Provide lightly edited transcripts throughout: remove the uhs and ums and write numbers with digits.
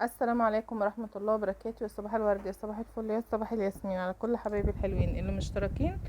السلام عليكم ورحمة الله وبركاته. يا صباح الورد، يا صباح الفل، يا صباح الياسمين على كل حبايبي الحلوين اللي مشتركين،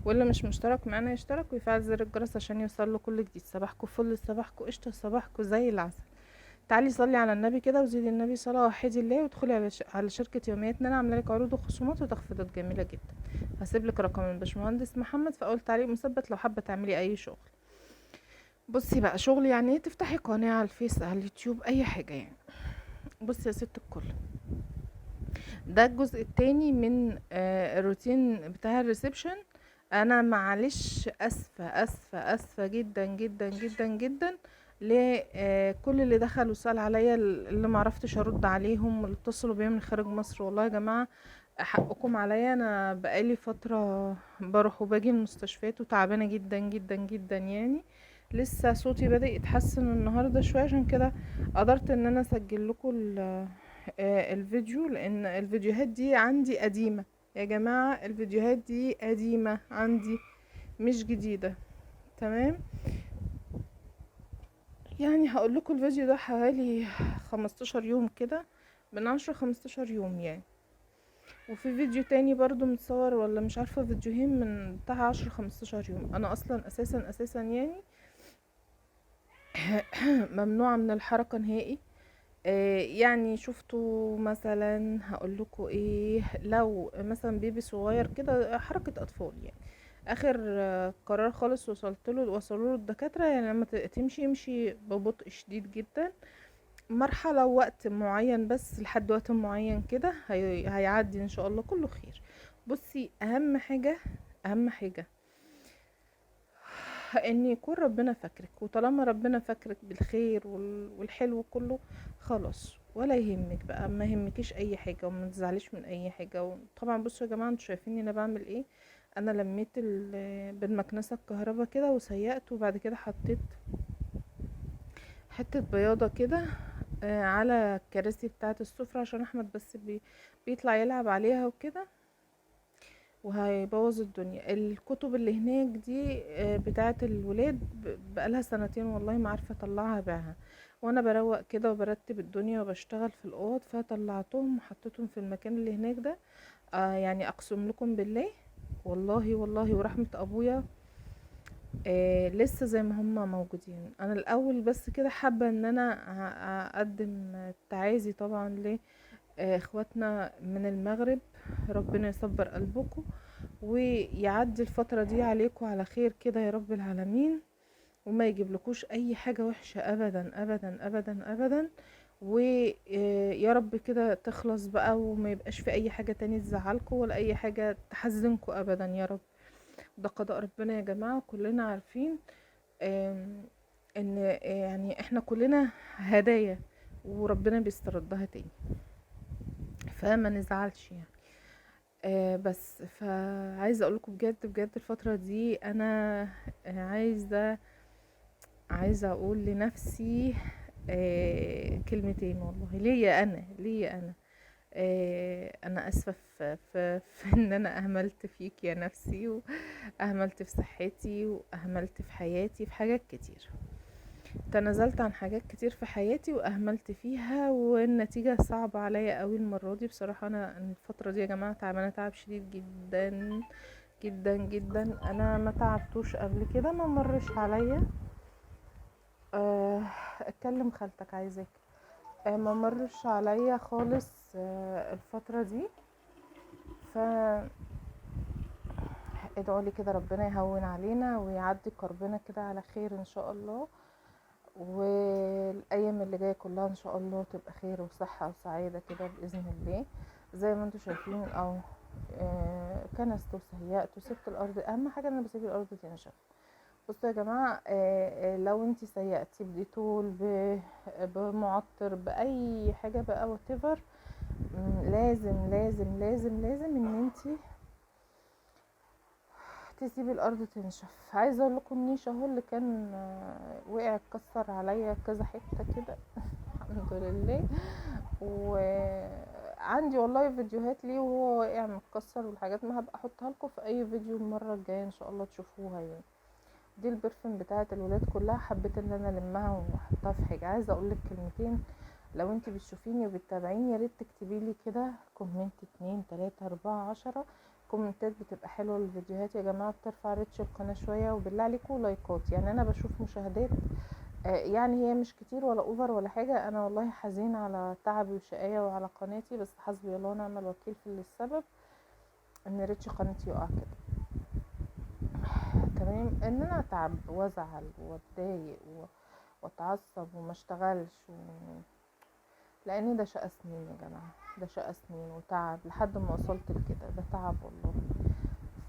واللي مش مشترك معانا يشترك ويفعل زر الجرس عشان يوصل له كل جديد. صباحكم فل، صباحكم قشطة، صباحكم زي العسل. تعالي صلي على النبي كده وزيدي النبي صلاة، وحدي الله وادخلي على شركة يوميات، ان انا عامله لك عروض وخصومات وتخفيضات جميلة جدا. هسيب لك رقم الباشمهندس محمد في اول تعليق مثبت لو حابة تعملي اي شغل. بصي بقى، شغل يعني ايه؟ تفتحي قناة على الفيس، على اليوتيوب، اي حاجة يعني. بصي يا ست الكل، ده الجزء التاني من الروتين بتاع الريسبشن. انا معلش اسفة جدا جدا جدا جدا لكل اللي دخلوا سأل عليا، اللي معرفتش ارد عليهم، اللي اتصلوا بيا من خارج مصر. والله يا جماعة حقكم عليا، انا بقالي فترة بروح وباجي المستشفيات وتعبانة جدا جدا جدا يعني. لسه صوتي بدأ يتحسن النهاردة شوية، عشان كده قدرت ان انا اسجل لكم الفيديو، لان الفيديوهات دي عندي قديمة. يا جماعة الفيديوهات دي قديمة عندي، مش جديدة. تمام. يعني هقول لكم الفيديو ده حوالي 15 يوم كده، من 10 15 يوم يعني. وفي فيديو تاني برضو متصور، ولا مش عارفة، فيديوهين من بتاع 10 15 يوم. انا اصلا اساسا يعني ممنوعة من الحركة نهائي. يعني شفتوا مثلا، هقول لكم ايه، لو مثلا بيبي صغير كده، حركة اطفال يعني، اخر قرار خالص وصلوا له الدكاترة، يعني لما تمشي يمشي ببطء شديد جدا، مرحلة وقت معين، بس لحد وقت معين كده هيعدي ان شاء الله كله خير. بصي، اهم حاجة ان يكون ربنا فاكرك، وطالما ربنا فاكرك بالخير والحلو كله، خلاص ولا يهمك بقى، ما يهمكيش اي حاجه، وما تزعليش من اي حاجه. وطبعا بصوا يا جماعه، انتوا شايفيني انا بعمل ايه. انا لميت بالمكنسه الكهرباء كده وسيقت، وبعد كده حطيت حته بياضه كده على الكراسي بتاعه السفره، عشان احمد بس بيطلع يلعب عليها وكده، وهيبوظ الدنيا. الكتب اللي هناك دي بتاعة الولاد، بقالها سنتين والله ما عارفة اطلعها ابيعها. وانا بروق كده وبرتب الدنيا وبشتغل في الاوض، فطلعتهم وحطيتهم في المكان اللي هناك ده. يعني اقسم لكم بالله، والله ورحمة ابويا، لسه زي ما هما موجودين. انا الاول بس كده حابة ان انا اقدم تعازي طبعا اخواتنا من المغرب. ربنا يصبر قلبكم ويعدي الفترة دي عليكم على خير كده يا رب العالمين، وما يجيب لكوش اي حاجة وحشة ابدا ابدا ابدا ابدا. ويا رب كده تخلص بقى، وما يبقاش في اي حاجة تاني تزعلكم ولا اي حاجة تحزنكم ابدا يا رب. ده قضاء ربنا يا جماعة، كلنا عارفين ان يعني احنا كلنا هدايا، وربنا بيستردها تاني، فما نزعلش يعني. بس فعايزه اقول لكم بجد بجد، الفتره دي انا عايزه اقول لنفسي كلمتين، والله ليا انا. انا اسفه في ان انا اهملت فيك يا نفسي، واهملت في صحتي، واهملت في حياتي، في حاجات كتير. تنازلت عن حاجات كتير في حياتي واهملت فيها، والنتيجة صعبة عليا قوي المرة دي بصراحة. انا الفترة دي يا جماعة تعبانة تعب شديد جدا جدا جدا. انا ما تعبتوش قبل كده، ما مرش عليا. اتكلم خالتك عايزاك. ما مرش عليا خالص الفترة دي. ف ادعوا كده ربنا يهون علينا ويعدي كربنا كده على خير ان شاء الله، والايام اللي جايه كلها ان شاء الله تبقى خير وصحه وسعاده كده باذن الله. زي ما انتم شايفين، او كنست وسيقت وسبت الارض. اهم حاجه ان انا بسيب الارض دي نشف. بصوا يا جماعه، لو انتي سيقتي بديتول، بمعطر، باي حاجه بقى whatever، لازم لازم لازم لازم ان انتي تسيبي الارض تنشف. عايزه اقول لكم النيش اهو، اللي كان وقع اتكسر عليا كذا حته كده الحمد لله. وعندي والله فيديوهات ليه وهو واقع متكسر والحاجات، ما هبقى احطها لكم في اي فيديو المره الجايه ان شاء الله تشوفوها يعني. دي البرفن بتاعه الولاد كلها، حبيت ان انا المها واحطها في حاجه. عايزه اقول لك كلمتين لو انت بتشوفيني وبتتابعيني يا ريت تكتبي لي كده كومنت 2 3 4 10 كومنتات، بتبقى حلوه الفيديوهات يا جماعه، بترفع ريتش القناه شويه، وبالله عليكم لايكات. يعني انا بشوف مشاهدات يعني هي مش كتير ولا اوفر ولا حاجه، انا والله حزين على تعبي وشقايا وعلى قناتي، بس حسبي الله ونعم الوكيل في اللي السبب ان ريتش قناتي يقع كده. تمام، ان انا اتعب وازعل واتضايق واتعصب وما اشتغلش لان ده شقى سنين يا جماعه، ده شقى سنين وتعب لحد ما وصلت لكده، ده تعب والله.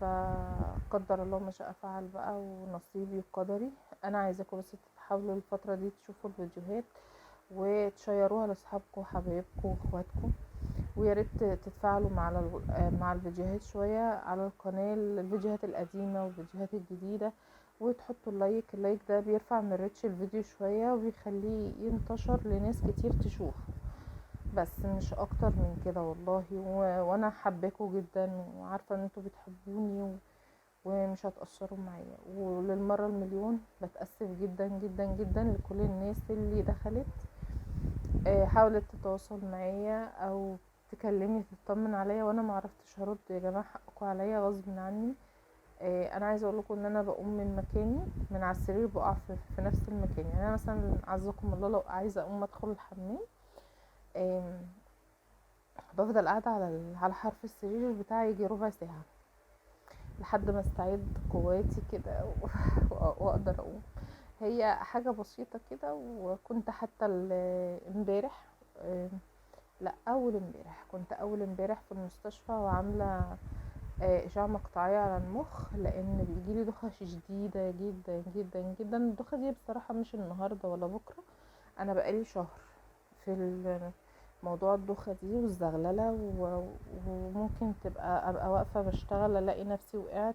فقدر الله ما شاء فعل بقى، ونصيبي وقدري. انا عايزاكم بس تحاولوا الفتره دي تشوفوا الفيديوهات وتشيروها لاصحابكم وحبايبكم واخواتكم، ويا ريت تتفاعلوا مع الفيديوهات شويه على القناه، الفيديوهات القديمه والفيديوهات الجديده، وتحطوا اللايك ده بيرفع من ريتش الفيديو شويه وبيخليه ينتشر لناس كتير تشوف، بس مش اكتر من كده والله. وانا حباكوا جدا وعارفه ان انتوا بتحبوني ومش هتقصروا معايا، وللمره المليون بتاسف جدا جدا جدا لكل الناس اللي دخلت حاولت تتواصل معايا او تكلمني تطمن عليا وانا ما عرفتش هرد. يا جماعه حقكم عليا غصب عني. انا عايزه اقول لكم ان انا بقوم من مكاني من على السرير بقع في نفس المكان. يعني انا مثلا عزكم الله لو عايزه اقوم ادخل الحمام بفضل قاعده على حرف السرير بتاعي يجي ربع ساعه لحد ما استعيد قواتي كده واقدر اقوم. هي حاجه بسيطه كده. وكنت حتى امبارح لا اول امبارح كنت اول امبارح في المستشفى وعامله اشعه مقطعيه على المخ، لان بيجيلي دوخه شديده جدا جدا جدا. الدوخه دي بصراحه مش النهارده ولا بكره، انا بقالي شهر في موضوع الدوخة دي والزغللة وممكن ابقى واقفة بشتغل الاقي نفسي وقعت.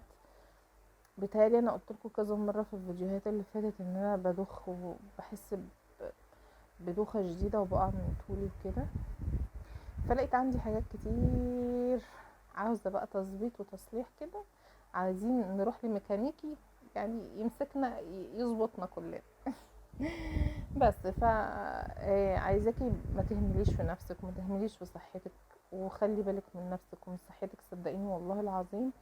بتهيألي انا قلتلكوا كذا مرة في الفيديوهات اللي فاتت ان انا بدوخ وبحس بدوخة جديدة وبقع من طولي وكده. فلقيت عندي حاجات كتير عاوزة بقى تظبيط وتصليح كده، عايزين نروح لميكانيكي يعني يمسكنا يظبطنا كلنا. بس عايزاكي ما تهمليش في نفسك وما تهمليش في صحتك، وخلي بالك من نفسك ومن صحتك. صدقيني والله العظيم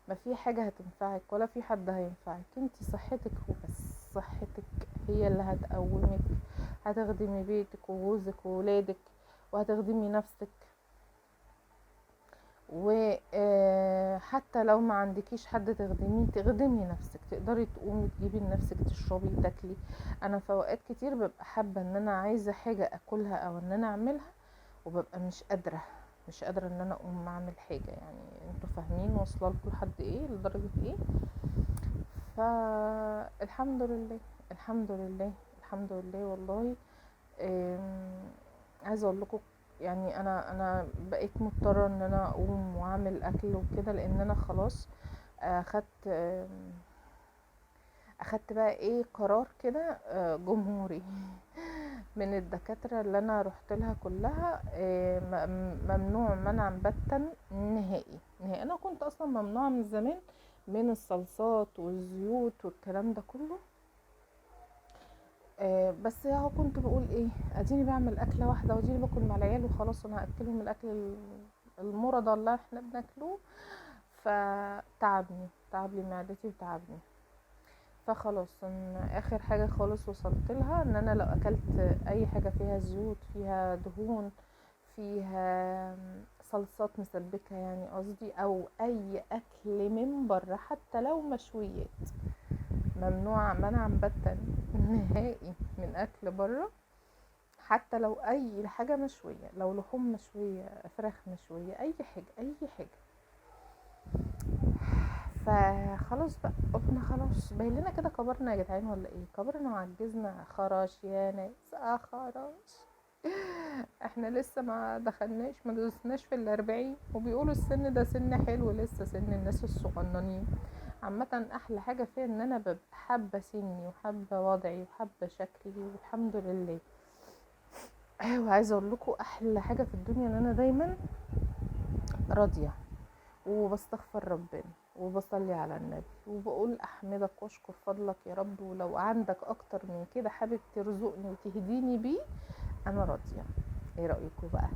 ما في حاجة هتنفعك ولا في حد هينفعك، انتي صحتك وبس. صحتك هي اللي هتقومك، هتخدمي بيتك وجوزك وولادك وهتخدمي نفسك. وحتى لو ما عندكيش حد تخدمي نفسك، تقدري تقومي تجيبي لنفسك تشربي تاكلي. انا في اوقات كتير ببقى حابه ان انا عايزه حاجه اكلها او ان انا اعملها وببقى مش قادره ان انا اقوم اعمل حاجه. يعني انتوا فاهمين واصله لكم لحد ايه، لدرجه ايه. فالحمد لله الحمد لله الحمد لله والله. عايزه اقول لكم يعني انا بقيت مضطره ان انا اقوم واعمل اكل وكده، لان انا خلاص اخدت بقى ايه قرار كده جمهوري من الدكاتره اللي انا رحت لها كلها. ممنوع منعا باتا نهائي نهائي. انا كنت اصلا ممنوعه من زمان من الصلصات والزيوت والكلام ده كله. بس اهو كنت بقول ايه، اديني بعمل اكله واحده واديني باكل مع العيال وخلاص، انا هاكلهم الاكل المرضى اللي احنا بناكله. تعب لي معدتي وتعبني. فخلاص اخر حاجه خالص وصلت لها ان انا لو اكلت اي حاجه فيها زيوت فيها دهون فيها صلصات مسبكه يعني قصدي، او اي اكل من بره حتى لو مشويات، ممنوع منعا باتا نهائي من اكل بره. حتى لو اي حاجه مشويه، لو لحوم مشويه فراخ مشويه اي حاجه اي حاجه. فخلاص بقى قلنا خلاص باين لنا كده كبرنا يا جدعان ولا ايه، كبرنا وعجزنا خراش يا ناس خراش. احنا لسه ما دخلناش ما دوسناش في ال40 وبيقولوا السن ده سن حلو، لسه سن الناس الصغننين. عامة احلى حاجة فيها ان انا ببقى حابة سني وحابة وضعي وحابة شكلي والحمد لله. وعايزة اقول لكم احلى حاجة في الدنيا ان انا دايما راضية وبستغفر ربنا وبصلي على النبي وبقول احمدك واشكر فضلك يا رب، ولو عندك اكتر من كده حابب ترزقني وتهديني بيه انا راضيه. ايه رايكم بقى؟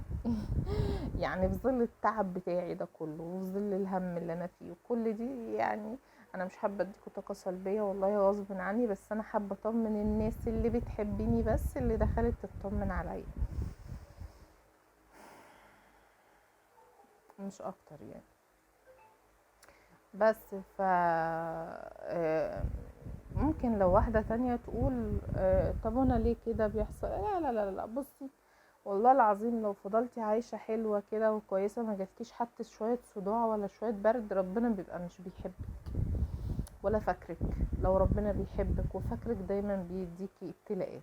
يعني في ظل التعب بتاعي ده كله وفي ظل الهم اللي انا فيه وكل دي، يعني انا مش حابه اديكوا طاقه سلبيه والله غصب عني، بس انا حابه اطمن الناس اللي بتحبني، بس اللي دخلت تطمن عليا مش اكتر يعني. بس ف ممكن لو واحدة تانية تقول طب انا ليه كده بيحصل؟ لا لا لا لا، بصي والله العظيم لو فضلتي عايشة حلوة كده وكويسة ما جاتكيش حتى شوية صداع ولا شوية برد، ربنا بيبقى مش بيحبك ولا فاكرك. لو ربنا بيحبك وفاكرك دايما بيديكي ابتلاءات.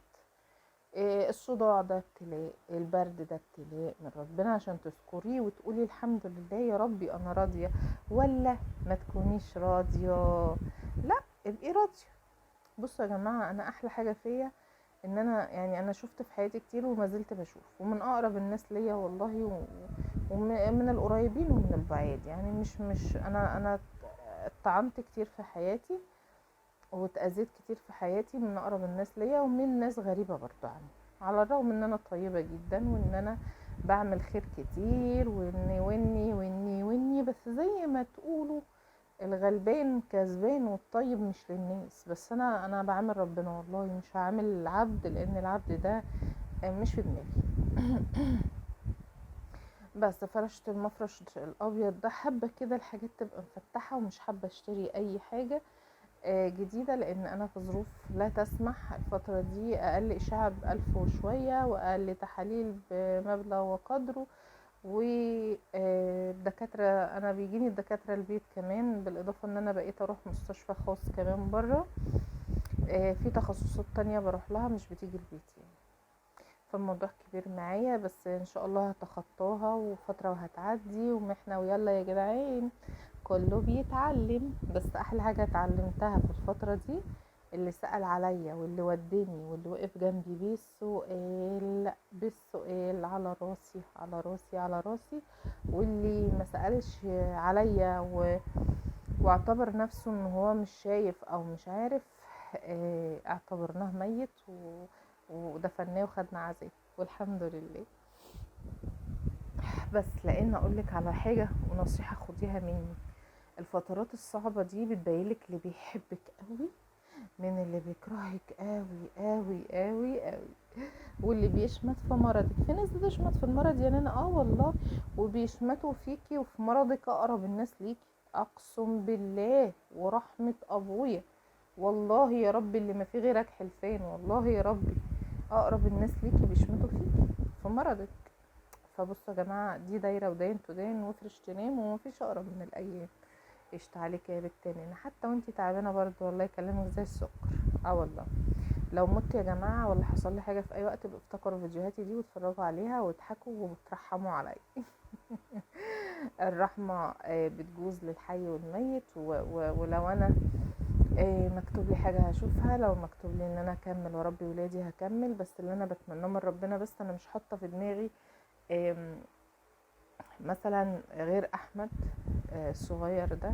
الصداع ده ابتلاء، البرد ده ابتلاء من ربنا عشان تذكريه وتقولي الحمد لله يا ربي انا راضية. ولا ما تكونيش راضية، لا ابقي راضية. بصوا يا جماعة، انا احلى حاجة فيا ان انا يعني انا شفت في حياتي كتير وما زلت بشوف، ومن اقرب الناس ليا والله ومن القريبين ومن البعيد. يعني مش انا اتطعنت كتير في حياتي واتأذيت كتير في حياتي من اقرب الناس ليا ومن ناس غريبة برضو عني، على الرغم ان انا طيبة جدا وان انا بعمل خير كتير واني بس زي ما تقولوا الغلبان كسبان والطيب مش للناس. بس انا بعامل ربنا والله، مش هعامل العبد، لان العبد ده مش في دماغي. بس فرشت المفرش الابيض ده، حابه كده الحاجات تبقى مفتحه ومش حابه اشتري اي حاجه جديده، لان انا في ظروف لا تسمح الفتره دي. اقل اشعه ب1000 وشويه، واقل تحاليل بمبلغ وقدره، ودكاترة انا بيجيني الدكاترة البيت كمان، بالاضافة ان انا بقيت اروح مستشفى خاص كمان برا. في تخصصات تانية بروح لها مش بتيجي البيت يعني. فالموضوع كبير معايا، بس ان شاء الله هتخطاها وفترة وهتعدي ومحنة ويلا يا جدعان كله بيتعلم. بس احلى حاجة اتعلمتها في الفترة دي اللي سأل عليا واللي ودني واللي وقف جنبي بالسؤال على راسي على راسي على راسي، واللي ما سألش عليا واعتبر نفسه ان هو مش شايف او مش عارف، اعتبرناه ميت ودفناه وخدنا عزاء والحمد لله. بس لان اقولك على حاجة ونصيحة خديها مني، الفترات الصعبة دي بتبينلك اللي بيحبك قوي من اللي بيكرهك قوي قوي قوي قوي، واللي بيشمت في مرضك. في ناس بتشمت في المرض يعني انا والله، وبيشمتوا فيكي وفي مرضك اقرب الناس ليكي. اقسم بالله ورحمة ابويا والله يا ربي اللي ما في غيرك حلفان، والله يا ربي اقرب الناس ليكي بيشمتوا فيكي في مرضك. فبصوا يا جماعة، دي دايرة وداين تدين وافرش تنام، ومفيش اقرب من الايام. قشطة عليك يا بنت انا حتى وانتي تعبانة برضو والله يكلمك زي السكر. والله لو مت يا جماعة ولا حصل لي حاجة في اي وقت، افتكروا فيديوهاتي دي واتفرجوا عليها واضحكوا وبترحموا عليا. الرحمة بتجوز للحي والميت، ولو انا مكتوب لي حاجة هشوفها، لو مكتوب لي ان انا اكمل واربي ولادي هكمل. بس اللي انا بتمناه من ربنا، بس انا مش حاطة في دماغي مثلا غير احمد الصغير ده،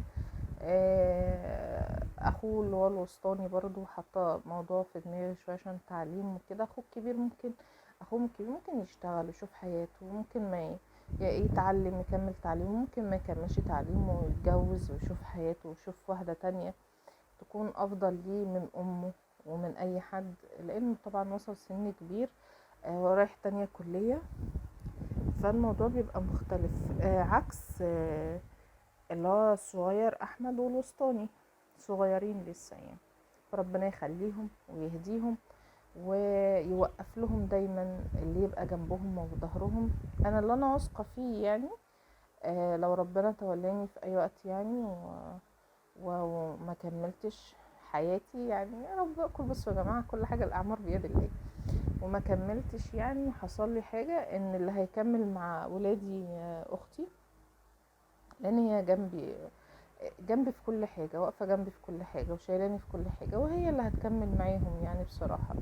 اخوه اللي هو الوسطاني برضو حاطه موضوع في دماغي شويه عشان تعليم وكده. اخوه الكبير ممكن، اخوه الكبير ممكن يشتغل ويشوف حياته، ممكن ما يتعلم يكمل تعليمه، ممكن ما يكملش تعليمه ويتجوز ويشوف حياته ويشوف واحده تانية تكون افضل ليه من امه ومن اي حد، لانه طبعا وصل سن كبير ورايح تانية كلية. فالموضوع بيبقى مختلف عكس اللي هو الصغير احمد والوسطاني صغيرين لسه يعني. فربنا يخليهم ويهديهم ويوقف لهم دايما اللي يبقى جنبهم وظهرهم. انا اللي انا واثقه فيه يعني لو ربنا تولاني في اي وقت يعني وما كملتش حياتي يعني، يا رب اكل. بصوا يا جماعه كل حاجه الاعمار بيد الله، وما كملتش يعني حصل لي حاجه، ان اللي هيكمل مع ولادي اختي، لان هي جنبي في كل حاجة، واقفة جنبي في كل حاجة وشايلاني في كل حاجة، وهي اللي هتكمل معاهم يعني بصراحة.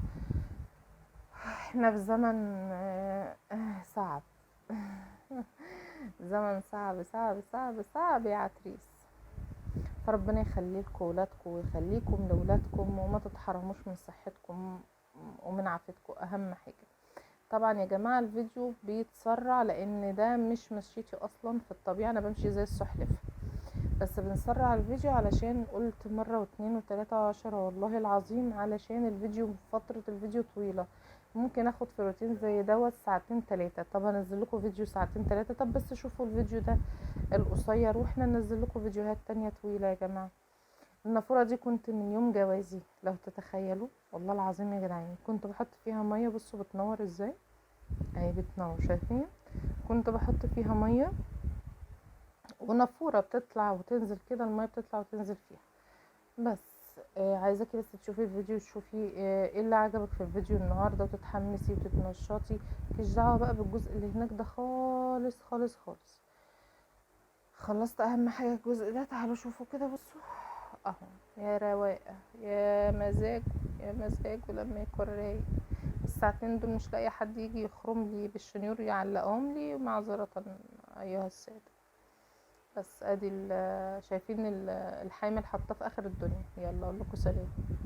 احنا في زمن صعب. زمن صعب صعب صعب صعب يا عتريس. فربنا يخليلكم ولادكم ويخليكم لولادكم، وما تتحرموش من صحتكم ومن عافيتكم اهم حاجة. طبعا يا جماعة الفيديو بيتسرع لان ده مش مشيتي اصلا في الطبيعة، انا بمشي زي السحلف، بس بنسرع الفيديو علشان قلت مرة واتنين وتلاتة وعشرة والله العظيم، علشان الفيديو فترة الفيديو طويلة، ممكن اخد في روتين زي دوت ساعتين تلاتة. طب هنزل لكم فيديو ساعتين تلاتة، طب بس شوفوا الفيديو ده القصير واحنا ننزل لكم فيديوهات تانية طويلة يا جماعة. النافورة دي كنت من يوم جوازي لو تتخيلوا، والله العظيم يا جدعان كنت بحط فيها مية، بصوا بتنور ازاي اهي، بتنور شايفين، كنت بحط فيها مية ونافورة بتطلع وتنزل كده، المية بتطلع وتنزل فيها بس. عايزاكي بس تشوفي الفيديو، تشوفي ايه اللي عجبك في الفيديو النهارده وتتحمسي وتتنشطي، مفيش دعوه بقى بالجزء اللي هناك ده خالص خالص خالص. خلصت اهم حاجه الجزء ده، تعالوا شوفوا كده بصوا اهو، يا رواقه يا مزاج، يا مزاج ولما يكون رايق. الساعتين دول مش لاقي حد يجي يخرم لي بالشنيور يعلقهم لي معذره ايها الساده. بس ادي شايفين الحامل حاطاه في اخر الدنيا. يلا اقول لكم سلام.